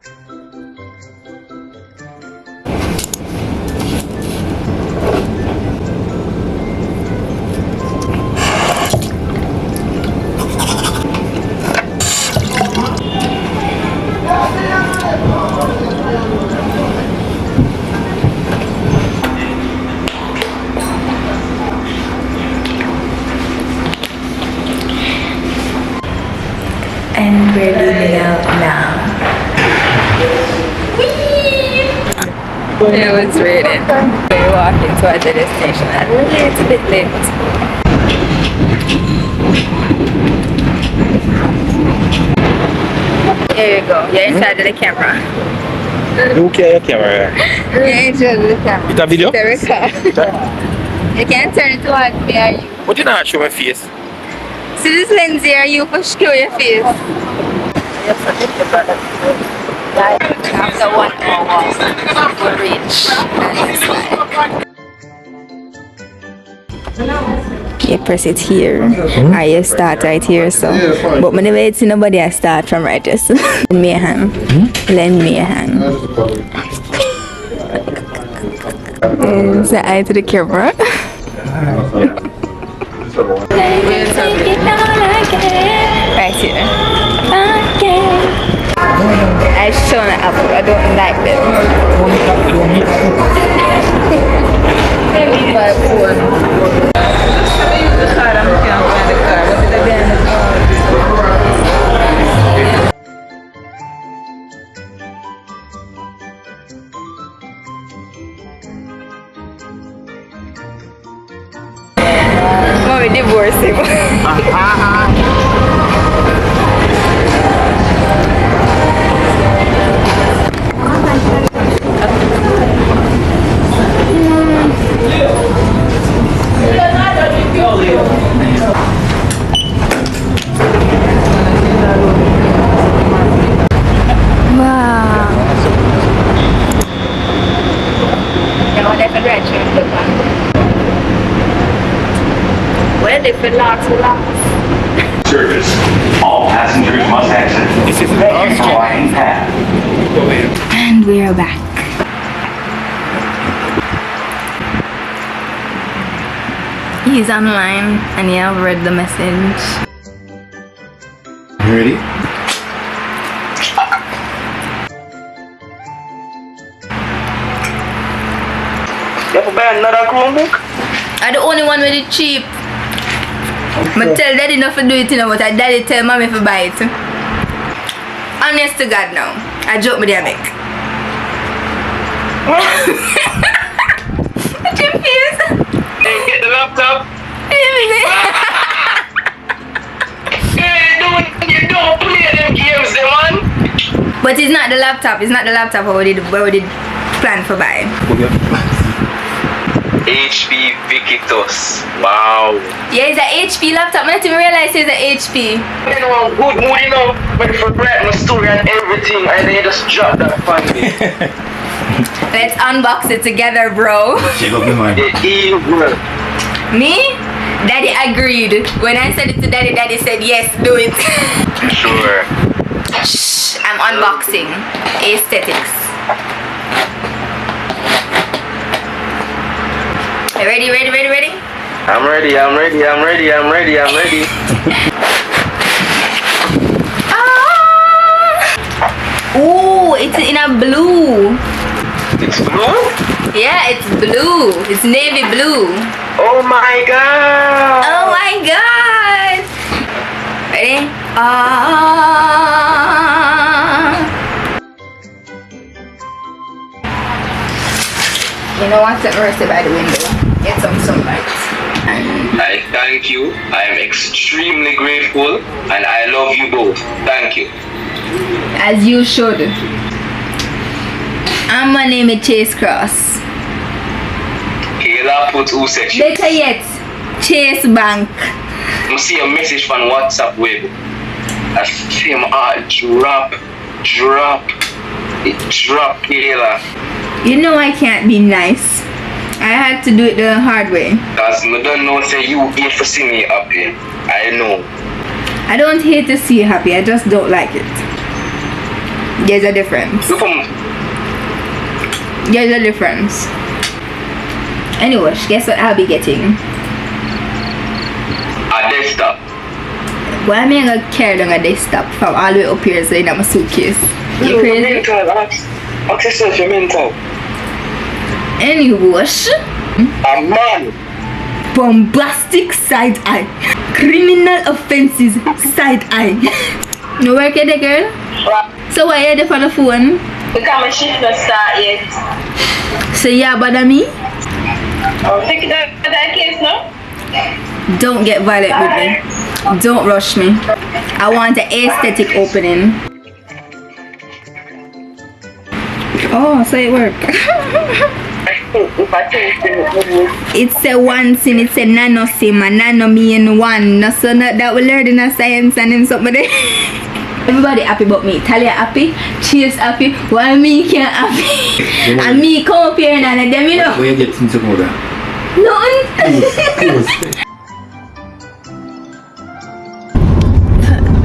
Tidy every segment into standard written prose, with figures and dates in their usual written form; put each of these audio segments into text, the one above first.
And we're leaving out now. It was raining. We're walking towards the destination and it's a bit late. Here you go. You're in charge of the camera. Who carry camera? You're in charge of the camera. It's a video? The record. You can't turn it towards me, are you? What you not show my face? See this lens here, you for show your face. After 1 hour, we'll reach the next line. You press it here, or you start right here, so. But I never see nobody I start from right here, so. Lend me a hand. Lend me a hand. Say hi to the camera. Right here. I shown an apple. I don't like them. We divorce him. Relax. Service. All passengers must exit. This is Thank you for riding path. And we're back. He's online and he have read the message. You ready? You have to buy another Chromebook? I'm the only one with it cheap. I tell daddy not to do it, you know, but daddy tell mommy to buy it. Honest to God now. I joke with you, make. What's your face? Hey, get the laptop. You don't play them games, man. But it's not the laptop. It's not the laptop where we did plan for buying. HP Vikitos. Wow. Yeah, it's an HP laptop. I didn't even realize it's an HP. You know, I'm good mood, you know, but for write my story and everything, and then you just drop that on me. Let's unbox it together, bro. Me? Daddy agreed. When I said it to daddy, daddy said yes, do it. Sure. Shh, I'm unboxing. Aesthetics. Ready? I'm ready. Ooh, it's in a blue. It's blue? Yeah, it's blue. It's navy blue. Oh my god! Oh my god! Ready? You know what's the mercy by the window? Get some sunlight. I thank you. I am extremely grateful, and I love you both. Thank you. As you should. And my name is Chase Cross. Kayla put who section. Better yet, Chase Bank. I see a message from WhatsApp web. I see him drop. It drop Kayla. You know I can't be nice. I had to do it the hard way. Cause I don't know say you hate to see me happy. I know. I don't hate to see you happy, I just don't like it. There's a difference. Look from There's a difference. Anyway, guess what I'll be getting? a desktop. Why am I gonna carry down a desktop from all the way up here so in my suitcase? You crazy? Mental. Ask yourself your mental. Anyway, A man. bombastic side eye. Criminal offenses side eye. You work at the girl? So why are you there on the phone? Because my shift not start yet. So yeah, bother me? Oh, take it out of that case, no? Don't get violent with me. Don't rush me. I want an aesthetic opening. Oh, so it worked. If I take it, It's a one sin, it's a nano sim, a nano mean one. No, so not that we learned in a science and in somebody. Everybody happy but me. Talia happy, Chase happy, why me can't happy? And me come up here and them, you know. Where you get things about that? Nothing.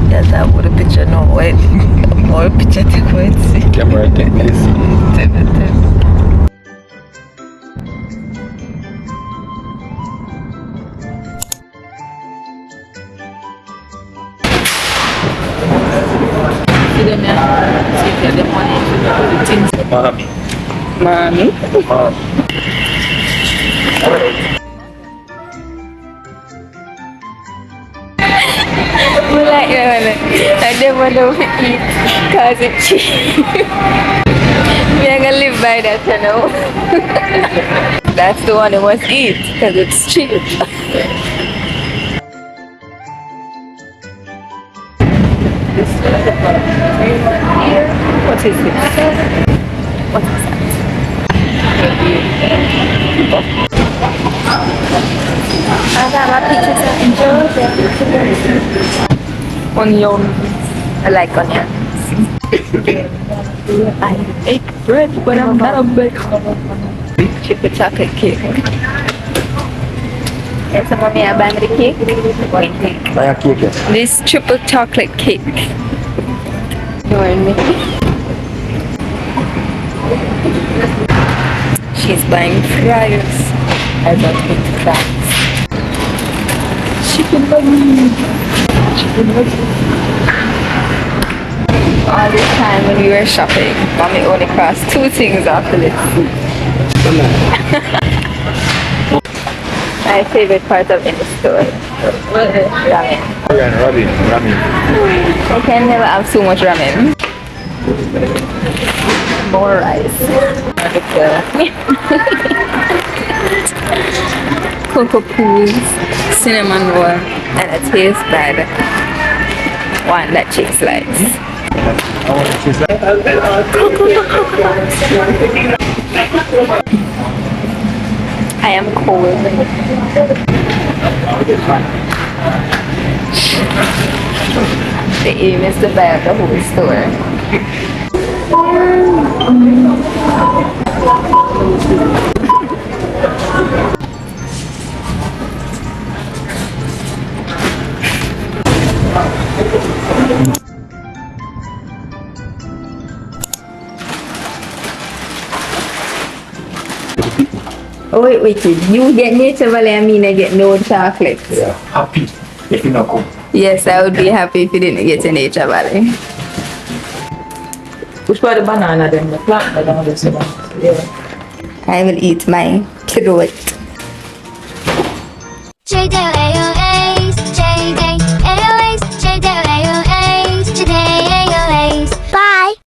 yes, I put a picture no wait. More picture take wait. Camera take this. Mommy. Mommy. We like that one. I never know to eat because it's cheap. We are gonna live by that, you know. That's the one you must eat because it's cheap. What is this? What is that? I got my pictures of onion. I like onions. I ate bread, but I'm not a baker. Triple chocolate cake. Yes, some of me are buying the cake. Buy a cake, yes. This triple chocolate cake. You and me. She's buying fries. I don't eat fries. Chicken nugget. Chicken nugget. All this time when we were shopping, Mommy only crossed two things off the list. My favorite part of any store. Ramen. Ramen. I can never have so much ramen. More rice. Cocoa pools, cinnamon roll, and it tastes bad. One that chicks likes. I am cold. The aim is to buy out the whole store. Oh wait, you get Nature Valley and me I get no chocolate. Yeah, happy if you not come. Yes, I would be happy if you didn't get a Nature Valley. Which part of banana then? The plant banana this one. Yeah. I will eat my throat. Shayde,